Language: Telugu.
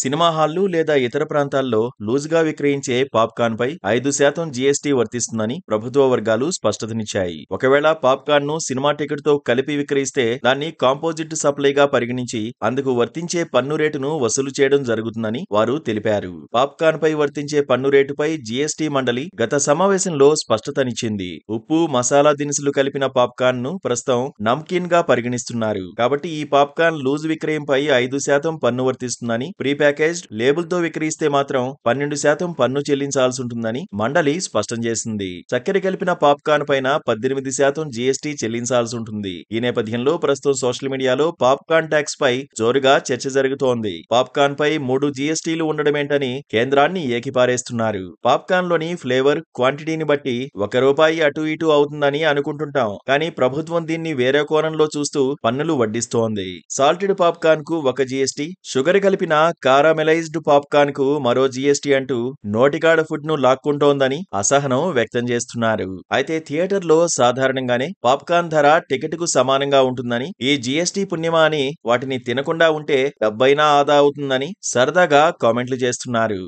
సినిమా హాళ్లు లేదా ఇతర ప్రాంతాల్లో లూజ్గా విక్రయించే పాప్కార్న్ పై 5% జీఎస్టీ వర్తిస్తుందని ప్రభుత్వ వర్గాలు స్పష్టతనిచ్చాయి. ఒకవేళ పాప్కార్న్ ను సినిమా టికెట్ తో కలిపి విక్రయిస్తే దాన్ని కాంపోజిట్ సప్లైగా పరిగణించి అందుకు వర్తించే పన్ను రేటును వసూలు చేయడం జరుగుతుందని వారు తెలిపారు. పాప్కార్న్ పై వర్తించే పన్ను రేటుపై జీఎస్టీ మండలి గత సమావేశంలో స్పష్టతనిచ్చింది. ఉప్పు, మసాలా దినుసులు కలిపిన పాప్కార్న్ ను ప్రస్తుతం నమ్కీన్ గా పరిగణిస్తున్నారు. కాబట్టి ఈ పాప్కార్న్ లూజ్ విక్రయంపై 5% పన్ను వర్తిస్తుందని, ప్రీ ప్యాకేజ్డ్ లేబుల్తో విక్రయిస్తే మాత్రం 12% పన్ను చెల్లించాల్సి ఉంటుందని మండలి స్పష్టం చేసింది. చక్కెర కలిపిన పాప్కార్న్ పైన 18% జీఎస్టీ చెల్లించాల్సి ఉంటుంది. ఈ నేపథ్యంలో ప్రస్తుతం సోషల్ మీడియాలో పాప్కార్న్ ట్యాక్స్ పై జోరుగా చర్చ జరుగుతోంది. పాప్కార్న్ పై 3 జీఎస్టీలు ఉండడమేంటని కేంద్రాన్ని ఏకిపారేస్తున్నారు. పాప్కార్న్ లోని ఫ్లేవర్, క్వాంటిటీని బట్టి ₹1 అటు ఇటు అవుతుందని అనుకుంటుంటాం. కానీ ప్రభుత్వం దీన్ని వేరే కోణంలో చూస్తూ పన్నులు వడ్డిస్తోంది. సాల్టెడ్ పాప్కార్న్ కు 1 జీఎస్టీ, షుగర్ కలిపిన కారామెలైజ్డ్ పాప్కార్న్ కు మరో జీఎస్టీ అంటూ నోటికాడ ఫుడ్ ను లాక్కుంటోందని అసహనం వ్యక్తం చేస్తున్నారు. అయితే థియేటర్లో సాధారణంగానే పాప్కార్న్ ధర టికెట్ కు సమానంగా ఉంటుందని, ఈ జీఎస్టీ పుణ్యమా అని వాటిని తినకుండా ఉంటే డబ్బైనా ఆదా అవుతుందని సరదాగా కామెంట్లు చేస్తున్నారు.